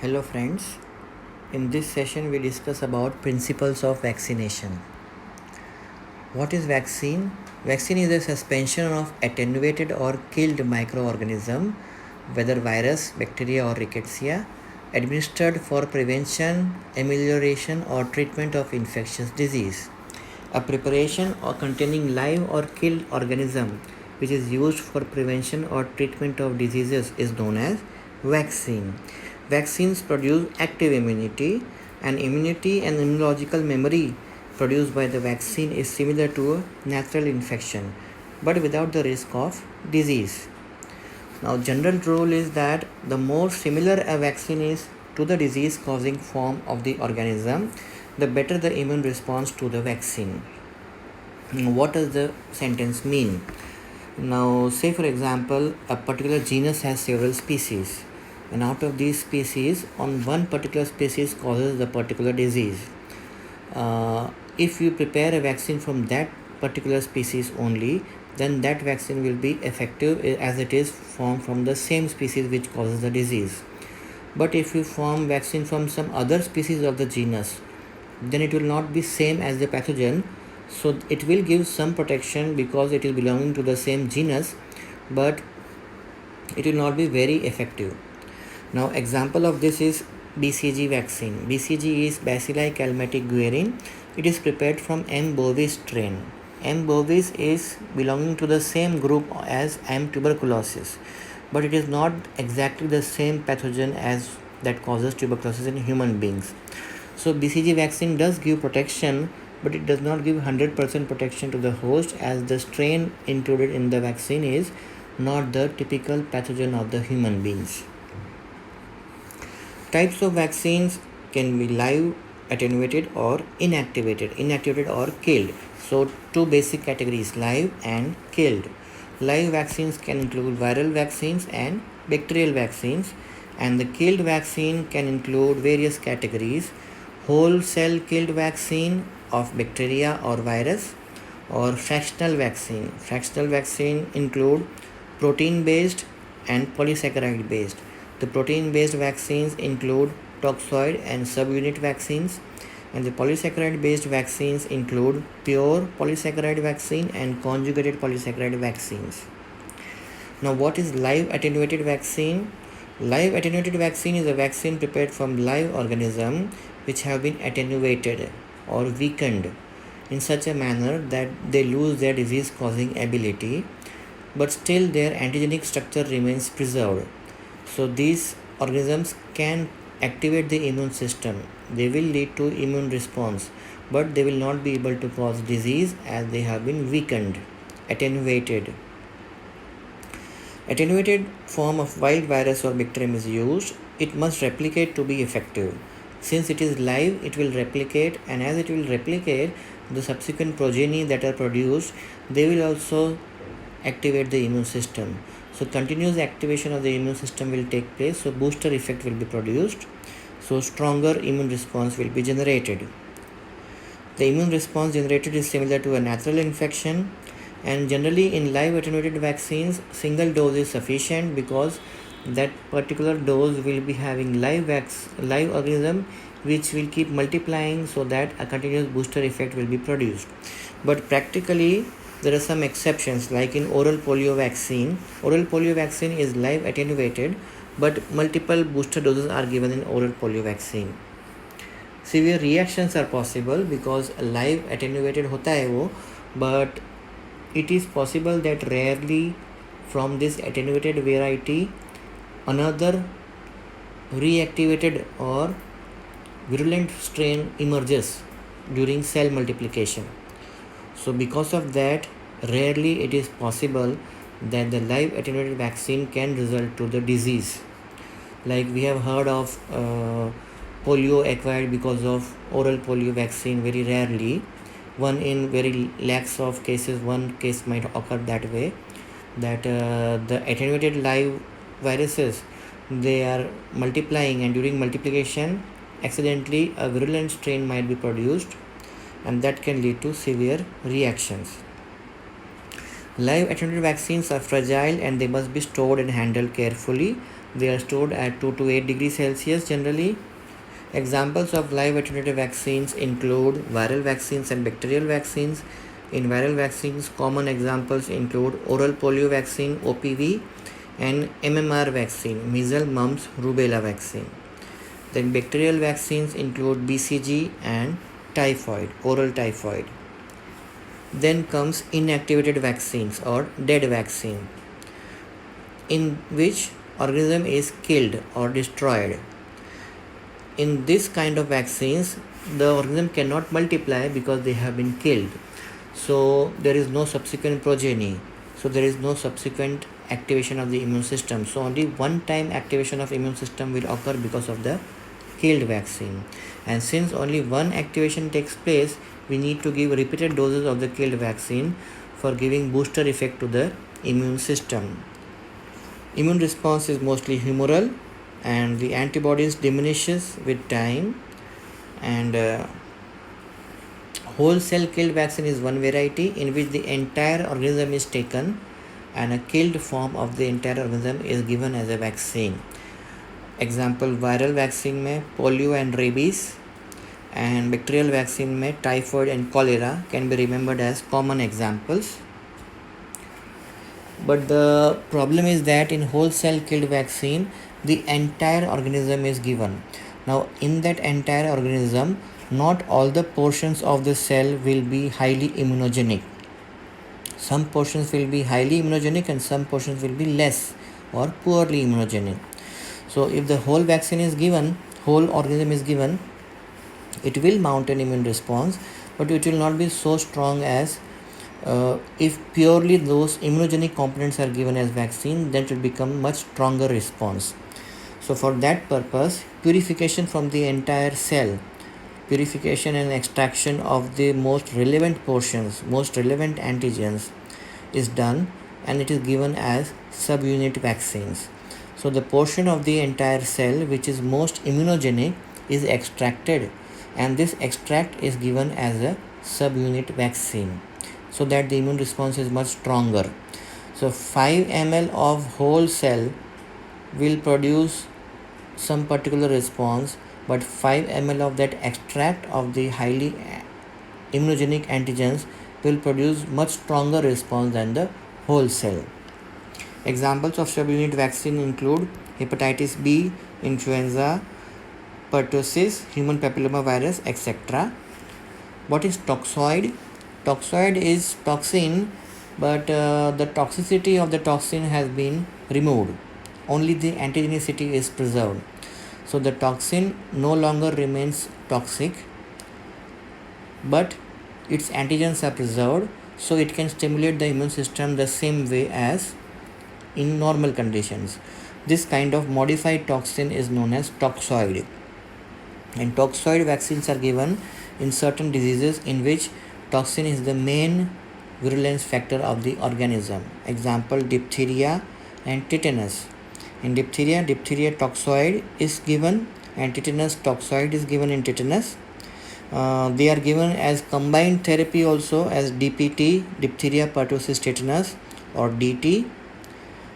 Hello friends, in this session we discuss about principles of vaccination. What is vaccine? Vaccine is a suspension of attenuated or killed microorganism, whether virus, bacteria or rickettsia, administered for prevention, amelioration or treatment of infectious disease. A preparation or containing live or killed organism which is used for prevention or treatment of diseases is known as vaccine. Vaccines produce active immunity, and immunity and immunological memory produced by the vaccine is similar to a natural infection but without the risk of disease. Now, general rule is that the more similar a vaccine is to the disease causing form of the organism, the better the immune response to the vaccine. What does the sentence mean? Now, say for example, a particular genus has several species, and out of these species, on one particular species causes the particular disease. If you prepare a vaccine from that particular species only, then that vaccine will be effective as it is formed from the same species which causes the disease. But if you form vaccine from some other species of the genus, then it will not be same as the pathogen, so it will give some protection because it is belonging to the same genus, but it will not be very effective. Now, example of this is BCG vaccine. BCG is Bacilli calmette guerin. It is prepared from M. bovis strain. M. bovis is belonging to the same group as M. tuberculosis, but it is not exactly the same pathogen as that causes tuberculosis in human beings. So BCG vaccine does give protection, but it does not give 100% protection to the host, as the strain included in the vaccine is not the typical pathogen of the human beings. Types of vaccines can be live, attenuated or inactivated or killed. So two basic categories, live and killed. Live vaccines can include viral vaccines and bacterial vaccines, and the killed vaccine can include various categories: whole cell killed vaccine of bacteria or virus, or fractional vaccine. Fractional vaccine include protein based and polysaccharide based. The protein based vaccines include toxoid and subunit vaccines, and the polysaccharide based vaccines include pure polysaccharide vaccine and conjugated polysaccharide vaccines. Now, what is live attenuated vaccine? Live attenuated vaccine is a vaccine prepared from live organisms which have been attenuated or weakened in such a manner that they lose their disease causing ability, but still their antigenic structure remains preserved. So these organisms can activate the immune system. They will lead to immune response, but they will not be able to cause disease as they have been weakened, attenuated. Attenuated form of wild virus or bacterium is used. It must replicate to be effective. Since it is live, it will replicate, and as it will replicate, the subsequent progeny that are produced, they will also activate the immune system. So continuous activation of the immune system will take place, so booster effect will be produced, so stronger immune response will be generated. The immune response generated is similar to a natural infection, and generally in live attenuated vaccines, single dose is sufficient because that particular dose will be having live organism which will keep multiplying, so that a continuous booster effect will be produced. But practically there are some exceptions, like in oral polio vaccine. Oral polio vaccine is live attenuated, but multiple booster doses are given in oral polio vaccine. Severe reactions are possible because live attenuated hota hai wo, but it is possible that rarely from this attenuated variety another reactivated or virulent strain emerges during cell multiplication. So because of that, rarely it is possible that the live attenuated vaccine can result to the disease. Like we have heard of polio acquired because of oral polio vaccine very rarely. One in very lakhs of cases, one case might occur that way, that the attenuated live viruses, they are multiplying, and during multiplication accidentally a virulent strain might be produced, and that can lead to severe reactions. Live attenuated vaccines are fragile and they must be stored and handled carefully. They are stored at 2 to 8 degrees Celsius generally. Examples of live attenuated vaccines include viral vaccines and bacterial vaccines. In viral vaccines, common examples include oral polio vaccine (OPV) and MMR vaccine, measles, mumps, rubella vaccine. Then bacterial vaccines include BCG and typhoid, oral typhoid. Then comes inactivated vaccines or dead vaccine, in which organism is killed or destroyed. In this kind of vaccines, the organism cannot multiply because they have been killed. So there is no subsequent progeny. So there is no subsequent activation of the immune system. So only one time activation of immune system will occur because of the killed vaccine. And since only one activation takes place, we need to give repeated doses of the killed vaccine for giving booster effect to the immune system. Immune response is mostly humoral and the antibodies diminishes with time, and whole cell killed vaccine is one variety in which the entire organism is taken and a killed form of the entire organism is given as a vaccine. Example, viral vaccine में polio and rabies and bacterial vaccine में typhoid and cholera can be remembered as common examples. But the problem is that in whole cell killed vaccine, the entire organism is given. Now in that entire organism, not all the portions of the cell will be highly immunogenic. Some portions will be highly immunogenic and some portions will be less or poorly immunogenic. So if the whole vaccine is given, whole organism is given, it will mount an immune response, but it will not be so strong as if purely those immunogenic components are given as vaccine, then it will become much stronger response. So for that purpose, purification from the entire cell, purification and extraction of the most relevant portions, most relevant antigens is done, and it is given as subunit vaccines. So the portion of the entire cell which is most immunogenic is extracted, and this extract is given as a subunit vaccine, so that the immune response is much stronger. So 5 ml of whole cell will produce some particular response, but 5 ml of that extract of the highly immunogenic antigens will produce much stronger response than the whole cell. Examples of subunit vaccine include hepatitis B, influenza, pertussis, human papilloma virus, etc. What is toxoid? Toxoid is toxin, but the toxicity of the toxin has been removed. Only the antigenicity is preserved. So the toxin no longer remains toxic, but its antigens are preserved, so it can stimulate the immune system the same way as in normal conditions. This kind of modified toxin is known as toxoid. And toxoid vaccines are given in certain diseases in which toxin is the main virulence factor of the organism. Example, diphtheria and tetanus. In diphtheria, diphtheria toxoid is given, and tetanus toxoid is given in tetanus. They are given as combined therapy also as DPT, diphtheria pertussis tetanus, or DT,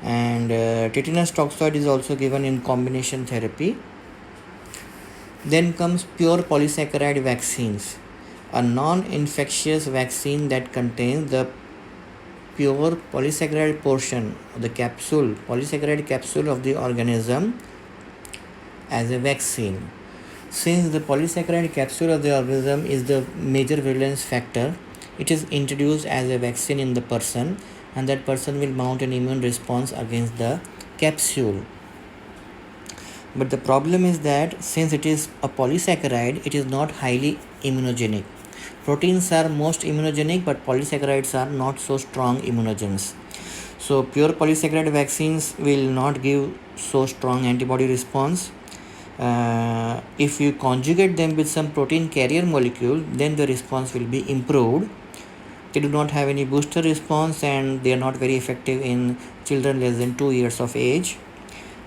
and tetanus toxoid is also given in combination therapy. Then comes pure polysaccharide vaccines, a non-infectious vaccine that contains the pure polysaccharide portion of the capsule, polysaccharide capsule of the organism as a vaccine. Since the polysaccharide capsule of the organism is the major virulence factor, it is introduced as a vaccine in the person, and that person will mount an immune response against the capsule. But the problem is that since it is a polysaccharide, it is not highly immunogenic. Proteins are most immunogenic, but polysaccharides are not so strong immunogens. So pure polysaccharide vaccines will not give so strong antibody response. If you conjugate them with some protein carrier molecule, then the response will be improved. They do not have any booster response, and they are not very effective in children less than 2 years of age.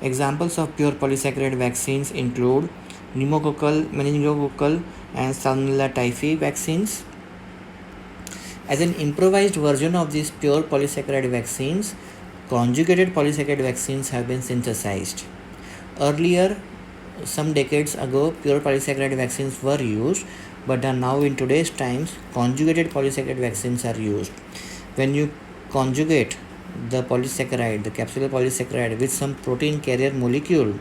Examples of pure polysaccharide vaccines include pneumococcal, meningococcal, and Salmonella typhi vaccines. As an improvised version of these pure polysaccharide vaccines, conjugated polysaccharide vaccines have been synthesized. Earlier, some decades ago, pure polysaccharide vaccines were used, but now in today's times, conjugated polysaccharide vaccines are used. When you conjugate the polysaccharide, the capsular polysaccharide, with some protein carrier molecule,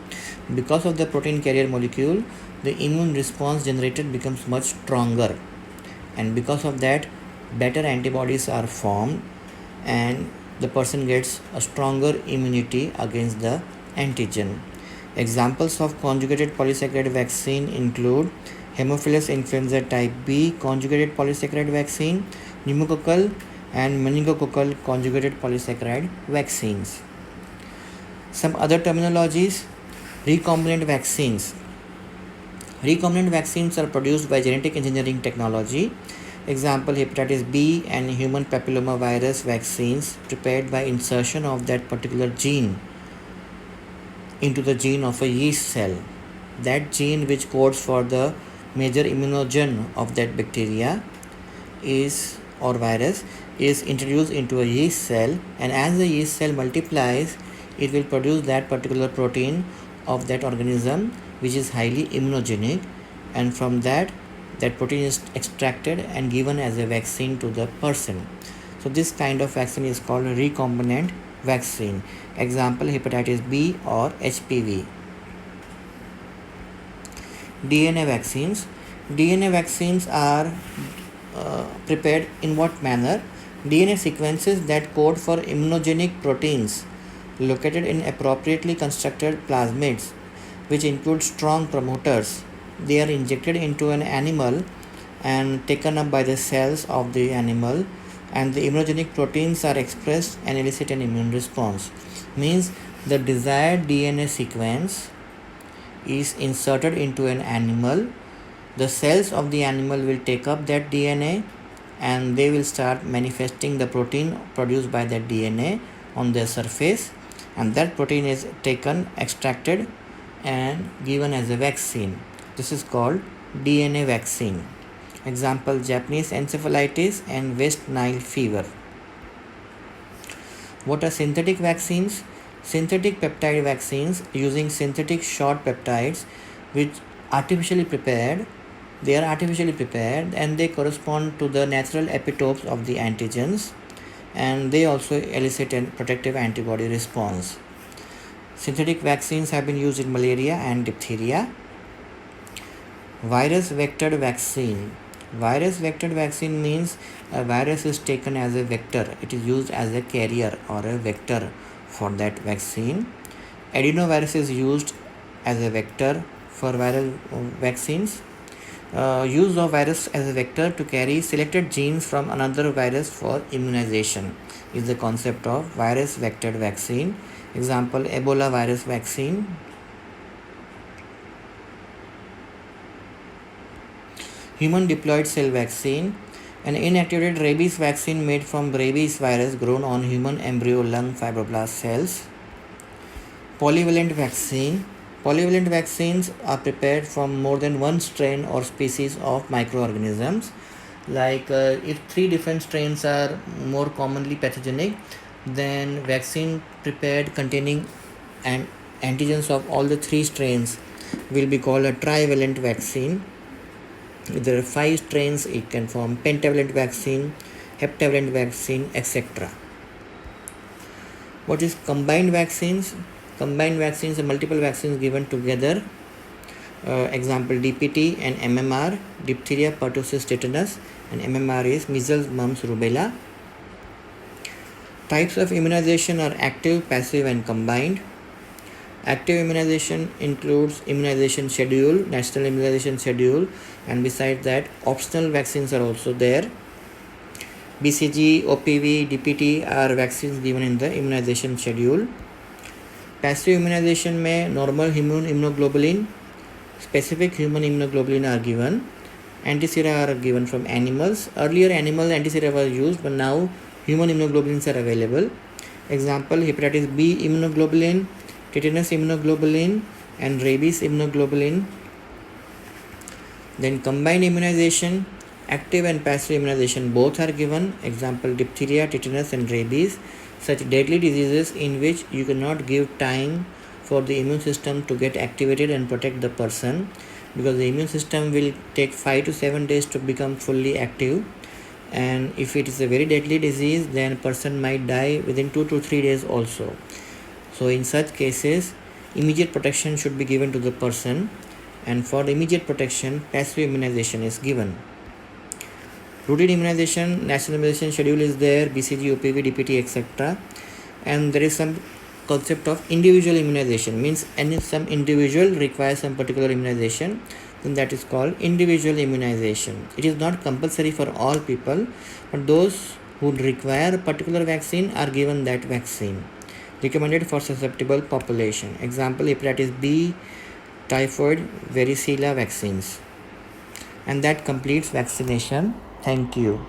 because of the protein carrier molecule, the immune response generated becomes much stronger, and because of that, better antibodies are formed and the person gets a stronger immunity against the antigen. Examples of conjugated polysaccharide vaccine include Haemophilus influenza type B conjugated polysaccharide vaccine, pneumococcal and meningococcal conjugated polysaccharide vaccines. Some other terminologies: recombinant vaccines. Recombinant vaccines are produced by genetic engineering technology. Example, hepatitis B and human papilloma virus vaccines prepared by insertion of that particular gene into the gene of a yeast cell. That gene which codes for the major immunogen of that bacteria is or virus is introduced into a yeast cell, and as the yeast cell multiplies, it will produce that particular protein of that organism which is highly immunogenic, and from that protein is extracted and given as a vaccine to the person. So this kind of vaccine is called a recombinant vaccine. Example, hepatitis B or HPV. DNA vaccines. DNA vaccines are prepared in what manner? DNA sequences that code for immunogenic proteins located in appropriately constructed plasmids, which include strong promoters. They are injected into an animal and taken up by the cells of the animal, and the immunogenic proteins are expressed and elicit an immune response. Means the desired DNA sequence is inserted into an animal. The cells of the animal will take up that DNA and they will start manifesting the protein produced by that DNA on their surface, and that protein is taken, extracted and given as a vaccine. This is called DNA vaccine. Example, Japanese encephalitis and West Nile fever. What are synthetic vaccines? Synthetic peptide vaccines using synthetic short peptides which artificially prepared. They are artificially prepared and they correspond to the natural epitopes of the antigens, and they also elicit a protective antibody response. Synthetic vaccines have been used in malaria and diphtheria. Virus vectored vaccine. Virus vectored vaccine means a virus is taken as a vector. It is used as a carrier or a vector for that vaccine. Adenovirus is used as a vector for viral vaccines. Use of virus as a vector to carry selected genes from another virus for immunization is the concept of virus vectored vaccine. Example, Ebola virus vaccine. Human diploid cell vaccine. An inactivated rabies vaccine made from rabies virus grown on human embryo lung fibroblast cells. Polyvalent vaccine. Polyvalent vaccines are prepared from more than one strain or species of microorganisms. Like if 3 different strains are more commonly pathogenic, then vaccine prepared containing antigens of all the 3 strains will be called a trivalent vaccine. If there are 5 strains, it can form pentavalent vaccine, heptavalent vaccine, etc. What is combined vaccines? Combined vaccines are multiple vaccines given together. Example, DPT and MMR, diphtheria, pertussis, tetanus, and MMR is measles, mumps, rubella. Types of immunization are active, passive, and combined. Active immunization includes immunization schedule, national immunization schedule, and besides that, optional vaccines are also there. BCG, OPV, DPT are vaccines given in the immunization schedule. Passive immunization में normal human immunoglobulin, specific human immunoglobulin are given. Antisera are given from animals. Earlier animal antisera were used, but now human immunoglobulins are available. Example, hepatitis B immunoglobulin, tetanus immunoglobulin, and rabies immunoglobulin. Then combined immunization, active and passive immunization both are given. Example, diphtheria, tetanus, and rabies. such deadly diseases in which you cannot give time for the immune system to get activated and protect the person, because the immune system will take 5 to 7 days to become fully active, and if it is a very deadly disease, then person might die within 2 to 3 days also. So in such cases, immediate protection should be given to the person, and for the immediate protection, passive immunization is given. Routine immunization, national immunization schedule is there, BCG, OPV, DPT, etc. And there is some concept of individual immunization, means some individual requires some particular immunization, then that is called individual immunization. It is not compulsory for all people, but those who require a particular vaccine are given that vaccine, recommended for susceptible population. Example, hepatitis B, typhoid, varicella vaccines. And that completes vaccination. Thank you.